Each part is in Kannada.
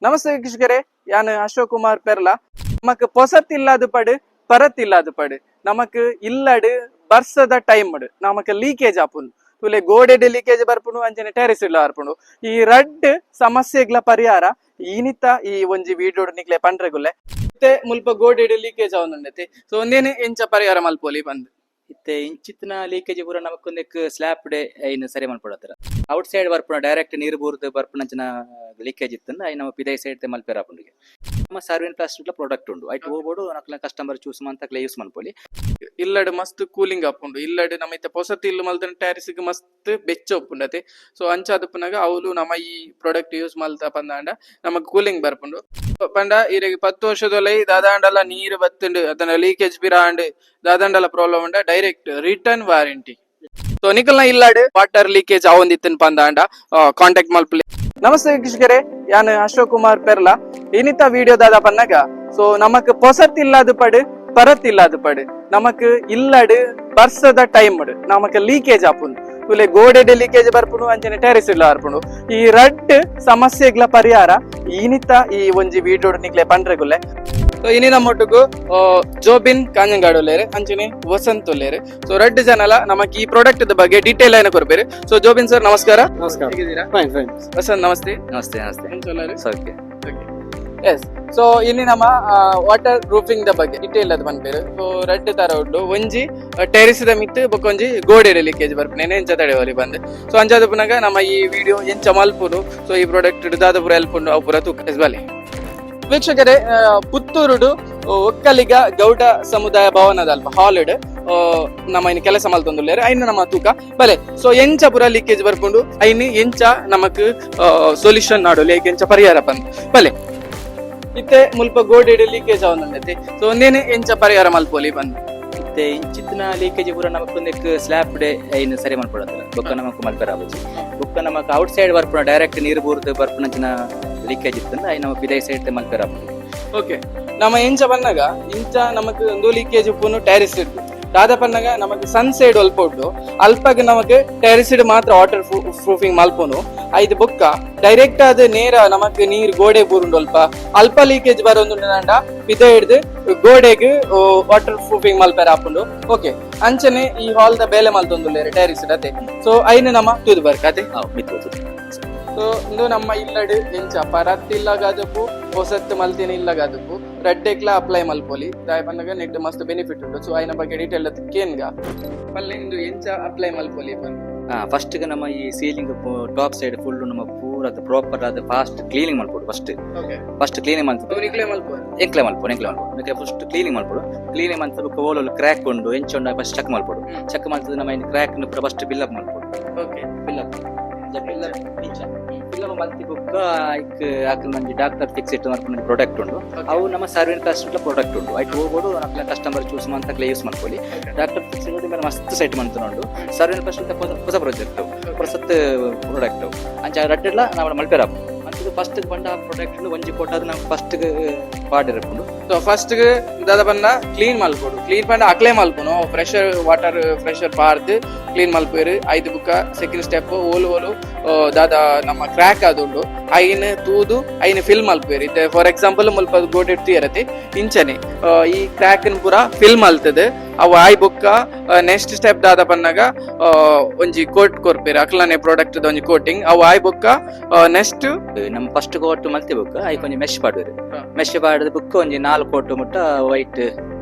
ನಮಸ್ತೆ ವೀಕ್ಷಕರೇ, ಯಾನ್ ಅಶೋಕ್ ಕುಮಾರ್ ಪೆರ್ಲ. ನಮಕ್ ಪೊಸತ್ತಿಲ್ಲದು ಪಡು ಪರತ್ತಿಲ್ಲದು ಪಡು ನಮಕ್ ಇಲ್ಲಡು ಬರ್ಸದ ಟೈಮ್ ನಮಕ್ ಲೀಕೇಜ್ ಆಪುಂಡು. ತುಲೆ ಗೋಡೆಡ್ ಲೀಕೇಜ್ ಬರ್ಪುಂಡು, ಅಂಚನೆ ಟೆರೆಸ್ ಇಲ್ಲ ಬರ್ಪುಂಡು. ಈ ರಡ್ ಸಮಸ್ಯೆಗಳ ಪರಿಹಾರ ಈನಿತ ಈ ಒಂಜಿ ವಿಡಿಯೋ ನಿಕ್ಲೆ ಪಂಡ್ರೆಗುಲ್ಲೆ ಮತ್ತೆ ಮುಲ್ಪ ಗೋಡೆಡ್ ಲೀಕೇಜ್ ಆವೊಂದುಂಡತೆ. ಸೊ ಒಂದೇನೆ ಎಂಚ ಪರಿಹಾರ ಮಲ್ಪೊಲಿ ಬಂದು ಇತ್ತೆ ಇಂಚಿತ್ತಿನ ಲೀಕೇಜ್ ಪೂರ ನಮಕೊಂದೆಕ್ ಸ್ಲ್ಯಾಪ್ ಡೇ ಐನ್ ಸರಿ ಮಲ್ಪಡತ್ರ. ಔಟ್ ಸೈಡ್ ಬರ್ಪುನ ಡೈರೆಕ್ಟ್ ನೀರು ಬೂರ್ದು ಬರ್ಪುನಂಚಿನ ಲೀಕೇಜ್ ಇತ್ತಂದ ಐ ನಮ್ಮ ಪಿದೈ ಸೈಡ್ ಮಲ್ಪೇರ ಆಪುಂಡಿಗೆ ನಮ್ಮ ಸರ್ವಿನ್ ಪ್ಲಾಸ್ಟಿಕ್ ಪ್ರಾಡಕ್ಟ್ ಉಂಡು ಐಟ್ ಹೋಗ್ಬೋಡು ನಕ್ಲ ಕಸ್ಟಮರ್ ಚೂಸ್ ಮಂತಕ್ಲೆ ಯೂಸ್ ಮನ್ಪೊಲಿ. ಇಲ್ಲಡ್ ಮಸ್ತ್ ಕೂಲಿಂಗ್ ಆಪುಂಡು. ಇಲ್ಲಡ್ ನಮ್ಮ ಇತ್ತೆ ಪೊಸತ್ ಇಲ್ಲು ಮಲ್ತನ ಟ್ಯಾರಿಸಿಗ್ ಮಸ್ತ್ ಬೆಚ್ಚ ಒಪ್ಪುಂಡತೆ. ಸೊ ಅಂಚಾದಪ್ಪನಾಗ ಅವಳು ನಮ್ಮ ಈ ಪ್ರಾಡಕ್ಟ್ ಯೂಸ್ ಮಲ್ತ ಪಂದಾಂಡ ನಮಕ್ ಕೂಲಿಂಗ್ ಬರ್ಪುಂಡು. ಪಂಡ ಇರೆಗ್ 10 ವರ್ಷದೊಲೈ ದಾದಾಂಡಲ ನೀರು ಬತ್ತುಂಡು ಅದನ್ನ ಲೀಕೇಜ್ ಬಿರಾಂಡ್ ದಾದಾಂಡಲ ಪ್ರಾಬ್ಲಮ್ ಉಂಡ ಡೈರೆಕ್ಟ್ ರಿಟರ್ನ್ ವಾರಂಟಿ. ಸೊ ನಿಕಲ್ನ ಇಲ್ಲಾಡ್ ವಾಟರ್ ಲೀಕೇಜ್ ಆವೊಂದಿತ್ತನ್ ಪಂದಾಂಡ ಕಾಂಟ್ಯಾಕ್ಟ್ ಮಲ್ಪಲಿ. ನಮಸ್ತೆ ವೀಕ್ಷಕರೇ, ಯಾನ್ ಅಶೋಕ್ ಕುಮಾರ್ ಪೆರ್ಲ. ಇನ್ನಿತ ವಿಡಿಯೋ ದಾದ ಪನ್ನಗ ಸೊ ನಮಕ್ ಪೊಸತ್ತಿಲ್ಲದು ಪಡು ಪರತ್ತಿಲ್ಲದು ಪಡು ನಮಕ್ ಇಲ್ಲಡು ಬರ್ಸದ ಟೈಮ್ ನಮಕ್ ಲೀಕೇಜ್ ಆಪುಂಡು. ತುಲೆ ಗೋಡೆಡ್ ಲೀಕೇಜ್ ಬರ್ಪುಂಡು, ಅಂಚನೆ ಟೆರೆಸ್ ಇಲ್ಲ ಬರ್ಪುಂಡು. ಈ ರಡ್ ಸಮಸ್ಯೆಗಳ ಪರಿಹಾರ ಈನಿತ ಈ ಒಂಜಿ ವಿಡಿಯೋ ನಿಕ್ಲೆ ಪಂಡ್ರೆಗುಲ್ಲೆ. ಸೊ ಇನಿ ನಮ್ಮೊಟ್ಟಿಗೂ ಜೋಬಿನ್ ಕಾಂಜಂಗಾಡೋಲೇರೆ ಅಂಚನೆ ವಸಂತ್ ಒಲ್ಲೇರೆ. ಸೊ ರಡ್ ಜನಲ ನಮಕ್ ಈ ಪ್ರಾಡಕ್ಟ್ ಬಗ್ಗೆ ಡೀಟೇಲ್ ಏನ ಕೊರ್ಬೇರೆ. ಸೊ ಜೋಬಿನ್ ಸರ್ ನಮಸ್ಕಾರ. ನಮಸ್ಕಾರ. ಹೇಗಿದ್ದೀರಾ? Fine fine. ವಸಂತ್ ನಮಸ್ತೆ. ನಮಸ್ತೆ ನಮಸ್ತೆ ಎಂಚೊಲ್ಲಾರೆ? ಸೌಖ್ಯ. ಎಸ್. ಸೊ ಇಲ್ಲಿ ನಮ್ಮ ವಾಟರ್ ಪ್ರೂಫಿಂಗ್ ದ ಬಗ್ಗೆ ಡೀಟೇಲ್ ಅದು ಬಂದ್ಬೇರು. ಸೊ ರೆಡ್ ತರ ಉಂಡು ಒಂಜಿ ಟೆರಿಸ್ ದ ಮಿತ್ ಬೊಕೊಂಜಿ ಗೋಡೆಡ್ ಲೀಕೇಜ್ ಬರ್ಪುನೇನೆ ಎಂಚ ತಡೆವಲಿ ಬಂದ್. ಸೊ ಅಂಚಾದ ಪುನಗ ನಮ್ಮ ಈ ವಿಡಿಯೋ ಎಂಚ ಮಲ್ಪುನು. ಸೊ ಈ ಪ್ರಾಡಕ್ಟ್ ದಾದ ಪುರ ಎಲ್ಪುಂಡು ಅವು ಪುರ ತೂಕ ಬಲಿ. ವೀಕ್ಷಕರೇ, ಪುತ್ತೂರುಡು ಒಕ್ಕಲಿಗ ಗೌಡ ಸಮುದಾಯ ಭವನದ ಅಲ್ಪ ಹಾಲಿಡ್ ನಮ್ಮ ಇನ್ನು ಕೆಲಸ ಮಲ್ತೊಂದುಲ್ಲೇರೆ ಐನು ನಮ್ಮ ತೂಕ ಬಲೆ. ಸೊ ಎಂಚ ಪುರ ಲೀಕೇಜ್ ಬರ್ಪುಂಡು ಐನು ಎಂಚ ನಮಕ್ ಸೊಲ್ಯೂಷನ್ ನಾಡು ಲೇಕ್ ಎಂಚ ಪರಿಹಾರ ಬಂದ್ ಬಲೆ. ಇತ್ತೆ ಮುಲ್ಪ ಗೋಡೆಡ್ ಲೀಕೇಜ್ ಆವೊಂದುಂಡತೆ. ಸೊ ಒಂದೇನೆ ಎಂಚ ಪರಿಹಾರ ಮಲ್ಪೊಲಿ ಬಂದ್ ಇತ್ತೆ ಇಂಚಿತ್ತಿನ ಲೀಕೇಜ್ ಪೂರ ನಮಕೊಂದೆಕ್ ಸ್ಲ್ಯಾಪ್ ಡೇ ಐನ್ ಸರಿ ಮಲ್ಪಡತ್ರ. ಬೊಕ್ಕ ನಮಕ್ ಮಲ್ಪೇರ ಆಪುಜಿ ಬೊಕ್ಕ ನಮಕ್ ಔಟ್ ಸೈಡ್ ಬರ್ಪುನ ಡೈರೆಕ್ಟ್ ನೀರು ಬೂರ್ದು ಬರ್ಪುನಂಚಿನ ಲೀಕೇಜ್ ಇತ್ತಂದ ಐ ನಮ್ಮ ಪಿದೈ ಸೈಡ್ ಮಲ್ಪೇರ ಆಪುಜಿ. ಓಕೆ, ನಮ್ಮ ಎಂಚ ಬನ್ನಗ ಇಂಚ ನಮಕ್ ಒಂದು ಲೀಕೇಜ್ ಉಪ್ಪುನು ಟೆರಿಸ್ ಇಡ್ದು ದಾದ ಪನ್ನಗ ನಮಕ್ ಸನ್ ಸೈಡ್ ಅಲ್ಪ ಉಂಡು ಅಲ್ಪಗ್ ನಮಕ್ ಟೆರಿಸಿಡ್ ಮಾತ್ರ ವಾಟರ್ ಪ್ರೂಫಿಂಗ್ ಮಲ್ಪುನು ಐದು ಬೊಕ್ಕ ಡೈರೆಕ್ಟ್ ಆದ ನೇರ ನಮಕ್ ನೀರ್ ಗೋಡೆ ಬೂರುಂಡು ಅಲ್ಪ ಲೀಕೇಜ್ ಬರೋದು ಪಿದ ಹಿಡ್ದು ಗೋಡೆಗ್ ವಾಟರ್ ಪ್ರೂಫಿಂಗ್ ಮಲ್ಪೇರ ಆಪುಂಡು. ಓಕೆ, ಅಂಚನೆ ಈ ಹಾಲ್ ದ ಬೇಲೆ ಮಲ್ತೊಂದುಲ್ಲೇರೆ ಟೆರಿಸಿಡ್ ಅತೆ. ಸೊ ಐನು ನಮ್ಮ ತೂದು ಬರ್ಕ ಅತೆ. ಸೊ ಇಂದು ನಮ್ಮ ಇಲ್ಲಡು ಎಂಚ ಪರತ್ತಿಲ್ಲಗದಪ್ಪು ಹೊಸತ್ತು ಮಲ್ತೇನೆ ಇಲ್ಲಗದಪ್ಪು ರೆಡ್ಡೆಕ್ಲ ಅಪ್ಲೈ ಮಲ್ಪೊಲಿ ದಾಯ ಬಂದಾಗ ನೆಟ್ ಮಸ್ತ್ ಬೆನಿಫಿಟ್ ಉಂಟು. ಸೊ ಐನ ಬಗ್ಗೆ ಡೀಟೇಲ್ ಕೇನ್ಗ ಪಲ್ಲೆ ಇಂದು ಎಂಚ ಅಪ್ಲೈ ಮಲ್ಪೊಲಿ ಬಂದು ಫಸ್ಟ್ ನಮ್ಮ ಈ ಸೀಲಿಂಗ್ ಟಾಪ್ ಸೈಡ್ ಫುಲ್ ನಮ್ಮ ಪೂರ ಪ್ರಾಪರ್ ಆದ ಫಾಸ್ಟ್ ಕ್ಲೀನಿಂಗ್ ಮಾಡ್ಕೊಡು. ಫಸ್ಟ್ ಕ್ಲೀನಿಂಗ್ ಮಾಡ್ಬೋದು ಫಸ್ಟ್ ಕ್ಲೀನಿಂಗ್ ಮಾಡ್ಬೋದು. ಕ್ಲೀನಿಂಗ್ ಮಾಡ್ತಾರೆ ಓಲಲ್ಲಿ ಕ್ರ್ಯಾಕ್ ಉಂಡು ಎಂಚೊಂಡು ಫಸ್ಟ್ ಚೆಕ್ ಮಾಡ್ಬೋದು. ಚೆಕ್ ಮಾಡ್ತದೆ ನಮ್ಮ ಇನ್ನು ಕ್ರ್ಯಾಕ್ ಫಸ್ಟ್ ಬಿಲ್ಅಪ್ ಮಾಡ್ಬೋದು. ಬಿಲ್ಅಪ್ ಮಲ್ತಿ ಬುಕ್ ಆಕಲ್ ಮಂಜಿ ಡಾಕ್ಟರ್ ಫಿಕ್ಸ್ ಇಟ್ಟು ಮಾಡ್ಕೊಂಡು ಪ್ರಾಡಕ್ಟ್ ಉಂಡು ಅವು ನಮ್ಮ ಸರ್ವಿನ್ ಪ್ಲಾಸ್ಟಿಕ್ ಪ್ರಾಡಕ್ಟ್ ಉಂಡು ಐಟ್ ಹೋಗ್ಬೋಡು ನಕ್ಲ ಕಸ್ಟಮರ್ ಚೂಸ್ ಮಂತಕ್ಲೆ ಯೂಸ್ ಮಾಡ್ಕೊಳ್ಳಿ. ಡಾಕ್ಟರ್ ಫಿಕ್ಸ್ ಮೇಲೆ ಮಸ್ತ್ ಸೈಟ್ ಮಂತುಂಡು ಸರ್ವಿನ್ ಪ್ಲಾಸ್ಟಿಕ್ ಹೊಸ ಪ್ರಾಜೆಕ್ಟ್ ಹೊಸತ್ ಪ್ರಾಡಕ್ಟ್ ಅಂಚ ರಡ್ಡೆಲ್ಲ ನಾವು ಮಲ್ಪೇರ ಅಂತಿದ್ದು ಫಸ್ಟ್ ಬಂಡ ಪ್ರಾಡಕ್ಟ್ ಒಂಜಿ ಕೊಟ್ಟದು ನಾವು ಫಸ್ಟ್ ಪಾಡಿರಕೊಂಡು. ಸೊ ಫಸ್ಟ್ ದಾದ ಬಂದ ಕ್ಲೀನ್ ಮಲ್ಪೋಡು. ಕ್ಲೀನ್ ಪಂಡ ಅಕ್ಲೆ ಮಲ್ಪುನು ಫ್ರೆಶರ್ ವಾಟರ್ ಫ್ರೆಶರ್ ಪಾರ್ದು ಕ್ಲೀನ್ ಮಲ್ಪೇರು. ಐದು ಬುಕ್ಕ ಸೆಕೆಂಡ್ ಸ್ಟೆಪ್ ಓಲು ದಾದ ನಮ್ಮ ಕ್ರ್ಯಾಕ್ ಆದುಂಡು ಐನ್ ತೂದು ಐನ್ ಫಿಲ್ ಮಲ್ಪೇರು. ಇತ್ತೆ ಫಾರ್ ಎಕ್ಸಾಂಪಲ್ ಮುಲ್ಪ ಗೋಡೆ ಇರತ್ತೆ ಇಂಚನೆ ಈ ಕ್ರ್ಯಾಕ್ ಪೂರ ಫಿಲ್ ಮಲ್ತದೆ ಅವು ಆಯ್ ಬುಕ್ಕ ನೆಕ್ಸ್ಟ್ ಸ್ಟೆಪ್ ದಾದ ಪನ್ನಾಗ ಒಂಜಿ ಕೋಟ್ ಕೊರ್ಪೇರು ಅಕ್ಲನೆ ಪ್ರಾಡಕ್ಟ್ ಒಂಜಿ ಕೋಟಿಂಗ್ ಅವು ಆಯ್ ಬುಕ್ಕ ನೆಕ್ಸ್ಟ್ ನಮ್ಮ first coat Malti book I ಕೊಂಚ ಮೆಶ್ ಪಾಡ್ವೇರು. ಮೆಶ್ ಪಾಡ್ದ ಬುಕ್ಕ ಒಂಜಿ 4 ಕೋಟ್ ಮುಟ್ಟ ವೈಟ್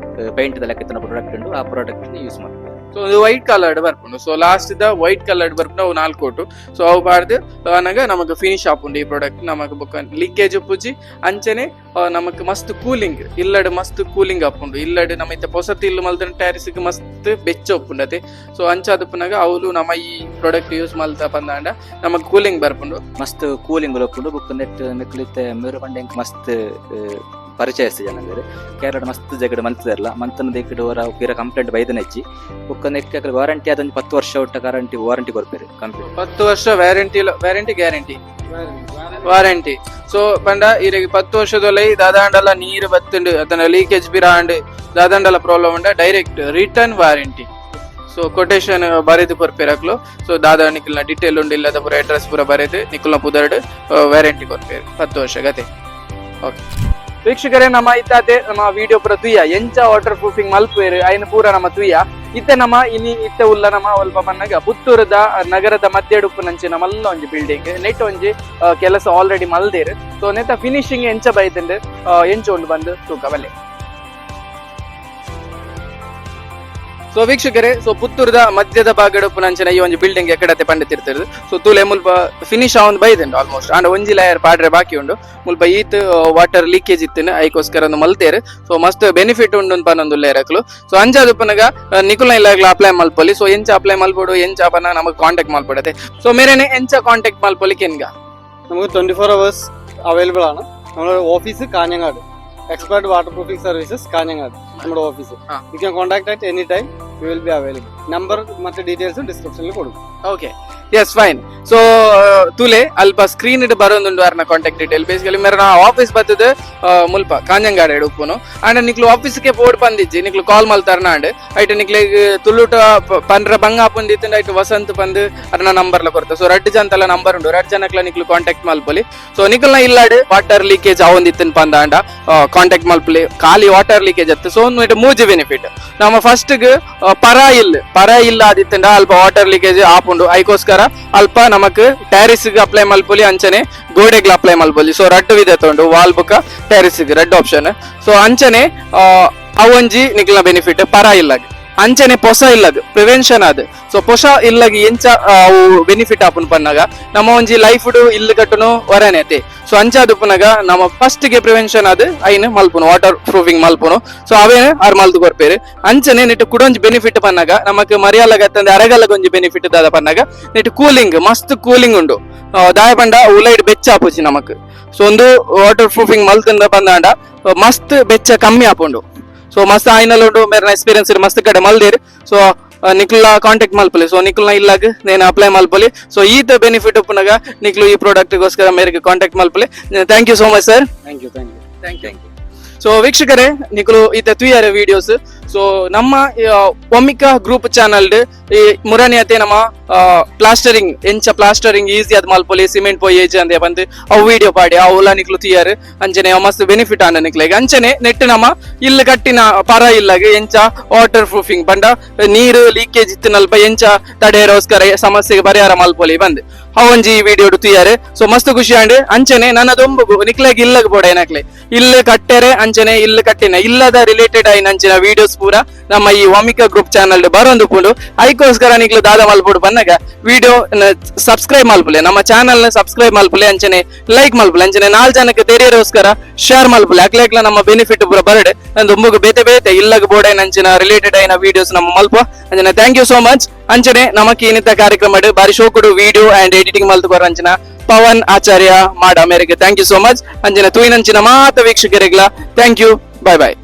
ಪೇಂಟ್ ಲೆಕ್ಕ ಪ್ರಾಡಕ್ಟ್ ಉಂಡು ಆ ಪ್ರಾಡಕ್ಟ್ ಯೂಸ್ ಮಾಡ್ತೀವಿ. ಸೊ ಅದು ವೈಟ್ ಕಲರ್ಡ್ ಬರ್ಪುಂಡು. So last the white coloured ಬರ್ಪುಂಡು ಅವು 4 ಕೋಟು. ಸೊ ಅವು ಬಾರ್ದು ಅನಾಗ ನಮಕ್ ಫಿನಿಶ್ ಆಪುಂಡು ಈ ಪ್ರಾಡಕ್ಟ್ ನಮಕ್ ಬುಕ್ಕ ಲೀಕೇಜ್ ಉಪ್ಪುಜಿ ಅಂಚನೆ ನಮಕ್ ಮಸ್ತ್ ಕೂಲಿಂಗ್ ಇಲ್ಲಡ್ ಮಸ್ತ್ ಕೂಲಿಂಗ್ ಆಪುಂಡು. ಇಲ್ಲಡ್ ನಮ್ಮ ಇತ್ತ ಪೊಸತ್ ಇಲ್ಲು ಮಲ್ತನ ಟ್ಯಾರಿಸಿಗ್ ಮಸ್ತ್ ಬೆಚ್ಚ ಒಪ್ಪುಂಡತೆ. ಸೊ ಅಂಚಾದಪ್ಪನಾಗ ಅವಳು ನಮ್ಮ ಈ ಪ್ರಾಡಕ್ಟ್ ಯೂಸ್ ಮಲ್ತ ಪಂದಾಂಡ ನಮಕ್ ಕೂಲಿಂಗ್ ಬರ್ಪುಂಡು ಮಸ್ತ್ ಕೂಲಿಂಗ್ ಒಪ್ಪುಂಡು. ಬುಕ್ ನೆಟ್ ಮೆಕ್ಲಿತ್ತೆ ಮೇರು ಪಂಡೆಂಕ್ ಮಸ್ತ್ ಪರಿಚಯ ಜನಂದ್ರೆ ಕೇರಳ ಮಸ್ತ್ ಜಗಡ್ ಮಂತದಲ್ಲ ಮಂತನ ದೇಕಿಡ್ ಅವರ ಪಿರ ಕಂಪ್ಲೇಂಟ್ ಬೈದನ ಹೆಚ್ಚಿ ಬುಕ್ಕ ನೆಕ್ ವಾರಂಟಿ ಅದೊಂದು 10 ವರ್ಷ ಒಟ್ಟ ವಾರಂಟಿ ಕೊಡ್ತಾರೆ ಕಂಪ್ಲೇಂಟ್ 10 ವರ್ಷ ವ್ಯಾರಂಟಿ ಗ್ಯಾರಂಟಿ. ಸೊ ಪಂಡ ಇರಗೆ 10 ವರ್ಷದೊಲೈ ದಾದಾಂಡಲ ನೀರು ಬತ್ತುಂಡು ಅದನ್ನ ಲೀಕೇಜ್ ಬಿರಾಂಡ್ ದಾದಾಂಡಲ ಪ್ರಾಬ್ಲಮ್ ಉಂಡ direct return warranty. So quotation ಬರೆದು ಕೊರ್ಪೇರಕ್ಲು. ಸೊ ದಾದ ನಿಖಲ್ನ ಡೀಟೇಲ್ ಉಂಡು ಇಲ್ಲದ ಪೂರ ಅಡ್ರೆಸ್ ಪೂರ ಬರೆದು ನಿಖಲ್ನ ಪುದರ್ಡ್ ವ್ಯಾರಂಟಿ ಕೊರ್ಪೇರು 10 ವರ್ಷ ಗತೆ. ಓಕೆ ವೀಕ್ಷಕರೇ, ನಮ್ಮ ಇತ್ತೆ ನಮ್ಮ ವಿಡಿಯೋ ಪೂರ ತುಯ್ಯ ಎಂಚ ವಾಟರ್ ಪ್ರೂಫಿಂಗ್ ಮಲ್ಪೇರು ಐನ್ ಪೂರ ನಮ್ಮ ತುಯ್ಯ ಇತ್ತೆ ನಮ್ಮ ಇನಿ ಇತ್ತೆ ಉಲ್ಲ ನಮ್ಮ ಒಲ್ಪ ಪನ್ನಗ ಪುತ್ತೂರದ ನಗರದ ಮಧ್ಯಡುಪ್ಪು ನಂಚಿನ ಮಲ್ಲ ಒಂಜಿ ಬಿಲ್ಡಿಂಗ್ ನೆಟ್ ಒಂಜಿ ಕೆಲಸ ಆಲ್ರೆಡಿ ಮಲ್ದೇರು. ಸೊ ನೆತ್ತ ಫಿನಿಶಿಂಗ್ ಎಂಚ ಬೈತಂಡ್ ಎಂಚ ಉಂಡು ಬಂದು ತೂಕ ಬಲ್ಲೆ. ಸೊ ವೀಕ್ಷಕರೇ, ಸೊ ಪುತ್ತೂರದ ಮಧ್ಯದ ಭಾಗಡುಪ್ಪು ನಂಚಿನ ಈ ಒಂದು ಬಿಲ್ಡಿಂಗ್ ಎಕಡತೆ ಪಂಡಿತಿರ್ತಿರ್ದು. ಸೊ ತೂಲೆ ಮುಲ್ಪ ಫಿನಿಶ್ ಆವೊಂದು ಬೈದಂಡು ಆಲ್ಮೋಸ್ಟ್ ಅಂಡ್ ಒಂಜಿ ಲೇಯರ್ ಪಾಡ್ರೆ ಬಾಕಿ ಉಂಡು. ಮುಲ್ಪ ಈತ್ ವಾಟರ್ ಲೀಕೇಜ್ ಇತ್ತಿನ ಐಕೋಸ್ಕರ ಮಲ್ತೇರು. ಸೊ ಮಸ್ತ್ ಬೆನಿಫಿಟ್ ಉಂಡು ಪನ್ನೊಂದು ಲೇರಕ್ಲು. ಸೊ ಅಂಜಾದುಪ್ಪನಗ ನಿಕುಲ ಇಲ್ಲಾಗ್ಲ ಅಪ್ಲೈ ಮಲ್ಪೊಲಿ. ಸೊ ಎಂಚ ಅಪ್ಲೈ ಮಲ್ಪೊಡು ಎಂಚ ಪನ ನಮಗೆ ಕಾಂಟ್ಯಾಕ್ಟ್ ಮಲ್ಪಡತೆ. ಸೊ ಮೇರೇನೆ ಎಂಚ ಕಾಂಟ್ಯಾಕ್ಟ್ മൽപ്പൊലി ಕೆನ್ಗ നമുക്ക് 24 hours അവൈലബിൾ ആണ്. നമ്മുടെ office Kanhangad, expert waterproofing services Kanhangad നമ്മുടെ office. You can contact at any time, you will be available. Number ಮತ್ತೆ ಡೀಟೇಲ್ಸ್ ಡಿಸ್ಕ್ರಿಪ್ಷನ್ ಕೊಡು. Okay, yes fine. ಸೊ ತುಲೆ ಅಲ್ಪ ಸ್ಕ್ರೀನ್ ಇಡ್ ಬರೋದು ಅರ್ನ ಕಾಂಟ್ಯಾಕ್ಟ್ ಡೀಟೇಲ್ ಬೇಸಿಕಲಿ ಮೇರೆ ನಾ ಆಫೀಸ್ ಬರ್ತದೆ ಮುಲ್ಪ ಕಾಂಜಂಗಾಡ ಉಪ್ಪುನು ಅಂಡ್ ನಿಕ್ಲು ಆಫೀಸ್ಗೆ ಬೋರ್ಡ್ ಬಂದಿಜ್ಜಿ ನಿಕ್ಲು ಕಾಲ್ ಮಲ್ತಾರ್ನ ಅಂಡ್ ಐಟ್ ನಿಕ್ಲಿಗೆ ತುಳುಟ ಪಂಡ್ರ ಬಂಗ ಪಂದಿತ್ತು ಐಟ್ ವಸಂತ್ ಬಂದು ಅರ್ನ ನಂಬರ್ಲ ಕೊಡ್ತಾರೆ. ಸೊ ರಡ್ ಜಂತಲ್ಲ ನಂಬರ್ ಉಂಡು, ರಡ್ ಜನಕ್ಲ ನಿಕ್ಲು ಕಾಂಟ್ಯಾಕ್ಟ್ ಮಲ್ಪೊಲಿ. ಸೊ ನಿಕ್ಲನ ಇಲ್ಲಾಡು ವಾಟರ್ ಲೀಕೇಜ್ ಅವೊಂದಿತ್ತಿನ ಪಂದ ಅಂಡ ಕಾಂಟ್ಯಾಕ್ಟ್ ಮಲ್ಪೊಲಿ ಖಾಲಿ ವಾಟರ್ ಲೀಕೇಜ್ ಅತ್ತು. ಸೊ ಒಂದು ಮೂಜಿ ಬೆನಿಫಿಟ್ ನಮ್ಮ ಫಸ್ಟ್ ಪರ ಇಲ್ಲ ಆದಿತ್ತಂಡ ಅಲ್ಪ ವಾಟರ್ ಲೀಕೇಜ್ ಆಪುಂಡು ಐಕೋಸ್ಕರ ಅಲ್ಪ ನಮಕ್ ಟ್ಯಾರಿಸ್ ಅಪ್ಲೈ ಮಲ್ಪೊಲಿ ಅಂಚನೆ ಗೋಡೆಗ್ಲ ಅಪ್ಲೈ ಮಲ್ಪೊಲಿ. ಸೊ ರಡ್ ವಿಧ ತೊಂಡು ವಾಲ್ ಬುಕ್ಕ ಟ್ಯಾರಿಸ್ ರೆಡ್ ಆಪ್ಷನ್. ಸೊ ಅಂಚನೆ ಅವೊಂಜಿ ನಿಕ್ಲ ಬೆನಿಫಿಟ್ ಪರ ಇಲ್ಲಾಗ ಅಂಚನೆ ಪೊಸ ಇಲ್ಲದ ಪ್ರಿವೆನ್ಷನ್ ಅದು. ಸೊ ಪೊಸ ಇಲ್ಲಗಿ ಎಂಚ ಅವು ಬೆನಿಫಿಟ್ ಆಪುನ್ ಪನ್ನಾಗ ನಮ್ಮ ಒಂಜಿ ಲೈಫ್ ಇಲ್ಲು ಕಟ್ಟುನು ವರನೇತೆ. ಸೊ ಅಂಚಾದುಪ್ಪನಾಗ ನಮ್ಮ ಫಸ್ಟ್ ಗೆ ಪ್ರಿವೆನ್ಷನ್ ಅದು ಐನ್ ಮಲ್ಪುನು ವಾಟರ್ ಪ್ರೂಫಿಂಗ್ ಮಲ್ಪುನು. ಸೊ ಅವೇ ಆರ್ ಮಲ್ತು ಕೊರ್ಪೇರು ಅಂಚನೆ ನೆಟ್ ಕುಡೊಂಜಿ ಬೆನಿಫಿಟ್ ಪನ್ನಾಗ ನಮಕ್ ಮರಿಯಾಲಗತ್ತಂದ ಅರಗಲ್ಲಗೊಂಜಿ ಬೆನಿಫಿಟ್ ದಾದ ಪನ್ನಾಗ ನೆಟ್ ಕೂಲಿಂಗ್ ಮಸ್ತ್ ಕೂಲಿಂಗ್ ಉಂಡು ದಾಯ ಪಂಡ ಉಲೈಡ್ ಬೆಚ್ಚ ಆಪುಜಿ ನಮಕ್. ಸೊ ಒಂದು ವಾಟರ್ ಪ್ರೂಫಿಂಗ್ ಮಲ್ತಂದ ಪಂದಾಂಡ ಮಸ್ತ್ ಬೆಚ್ಚ ಕಮ್ಮಿ ಆಪುಂಡು. ಸೊ ಮಸ್ತ್ ಆಯ್ನಲ್ಲಿ ಉಂಡು ಮೇರೆ ಎಕ್ಸ್ಪೀರಿಯನ್ಸ್ ಮಸ್ತ್ ಕಡೆ ಮಲ್ದೇರು. ಸೊ ನಿಕ್ಲ ಕಾಂಟ್ಯಾಕ್ಟ್ ಮಲ್ಪೊಲಿ. ಸೊ ನಿಕ್ಲನ ಇಲ್ಲಾಗ నేను ಅಪ್ಲೈ ಮಲ್ಪೊಲಿ. ಸೊ ಈತ ಬೆನಿಫಿಟ್ ಉಪ್ಪುನಾಗ ನಿಕ್ಲು ಈ ಪ್ರಾಡಕ್ಟ್ ಗೋಸ್ಕರ ಮೇರೆಗೆ ಕಾಂಟ್ಯಾಕ್ಟ್ ಮಲ್ಪೊಲಿ. Thank you so much sir. Thank you. So ವೀಕ್ಷಕರೇ, ನಿಕ್ಲು ಈತ ತುಯ್ಯಾರ ವಿಡಿಯೋಸ್. ಸೊ ನಮ್ಮ ಒಮಿಕಾ ಗ್ರೂಪ್ ಚಾನಲ್ ಈ ಮುರಣಿಯತೆ ನಮ್ಮ ಪ್ಲಾಸ್ಟರಿಂಗ್ ಎಂಚ ಪ್ಲಾಸ್ಟರಿಂಗ್ ಈಸಿ ಅದ್ ಮಲ್ಪೊಲಿ ಸಿಮೆಂಟ್ ಪೋಯ್ ಏಜ್ ಅಂದೆ ಬಂದು ಅವು ವಿಡಿಯೋ ಪಾಡಿ ಅವುಲ ನಿಕ್ಲು ತುಯ್ಯಾರ ಅಂಚನೆ ಮಸ್ತ್ ಬೆನಿಫಿಟ್ ಆನ ನಿಕ್ಲೆಗೆ ಅಂಚನೆ ನೆಟ್ ನಮ್ಮ ಇಲ್ಲಿ ಕಟ್ಟಿನ ಪರ ಇಲ್ಲಗೆ ಎಂಚ ವಾಟರ್ ಪ್ರೂಫಿಂಗ್ ಪಂಡ ನೀರು ಲೀಕೇಜ್ ಇತ್ತಿನಲ್ಪ ಎಂಚ ತಡೆಯರೋಸ್ಕರ ಸಮಸ್ಯೆಗೆ ಪರಿಹಾರ ಮಲ್ಪೊಲಿ ಬಂದು ಅವೊಂಜಿ ವಿಡಿಯೋ ತುಯ್ಯಾರೆ. ಸೊ ಮಸ್ತ್ ಖುಷಿ ಅಂಡ್ ಅಂಚನೆ ನನ್ನದೊಂಬು ನಿಕ್ಲೆಗೆ ಇಲ್ಲಗ ಬೋಡ ಏನಕ್ಲೆ ಇಲ್ಲಿ ಕಟ್ಟೆರೆ ಅಂಚನೆ ಇಲ್ಲಿ ಕಟ್ಟಿನ ಇಲ್ಲದ ರಿಲೇಟೆಡ್ ಆಯ್ನ ಅಂಚಿನ ವಿಡಿಯೋಸ್ ಪೂರ ನಮ್ಮ ಈ ಒಮಿಕಾ ಗ್ರೂಪ್ ಚಾನಲ್ ಬರೋದು ಪುಂಡು ಐಕೋಸ್ಕರ ನಿಕ್ಲು ದಾದ ಮಲ್ಪುಡು ಬಂದಾಗ ವಿಡಿಯೋ ಸಬ್ಸ್ಕ್ರೈಬ್ ಮಲ್ಪುಲೆ ನಮ್ಮ ಚಾನಲ್ ನ ಸಬ್ಸ್ಕ್ರೈಬ್ ಮಲ್ಪುಲೆ ಅಂಚನೆ ಲೈಕ್ ಮಲ್ಪುಲೆ ಅಂಚನೆ 4 ಜನಕ್ಕೆ ತೆರಿಯರೋಸ್ಕರ ಶೇರ್ ಮಲ್ಪುಲೆ ಅಕ್ಲೆಕ್ಲ ನಮ್ಮ ಬೆನಿಫಿಟ್ ಪೂರ ಬರಡೆ ಒಂದು ಒಮ್ಮಗ ಬೇತೆ ಇಲ್ಲಗ ಬೋಡ ಅಂಚಿನ ರಿಲೇಟೆಡ್ ಆಯ್ನ ವಿಡಿಯೋಸ್ ನಮ್ಮ ಮಲ್ಪ ಅಂಚನೆ ಥ್ಯಾಂಕ್ ಯು ಸೋ ಮಚ್. ಅಂಚನೆ ನಮಕ್ ಇನ್ನಿತ ಕಾರ್ಯಕ್ರಮ ಬಾರಿ ಶೋಕುಡು ವಿಡಿಯೋ ಅಂಡ್ ಎಡಿಟಿಂಗ್ ಮಲ್ತುಕೋರ ಅಂಚಿನ ಪವನ್ ಆಚಾರ್ಯ ಮಾಡ ಮೇರೆಗೆ ಥ್ಯಾಂಕ್ ಯು ಸೋ ಮಚ್. ಅಂಚಿನ ತೂಯಿನಂಚಿನ ಮಾತ ವೀಕ್ಷಕರಿಗ್ಲ ಥ್ಯಾಂಕ್ ಯು. Bye bye.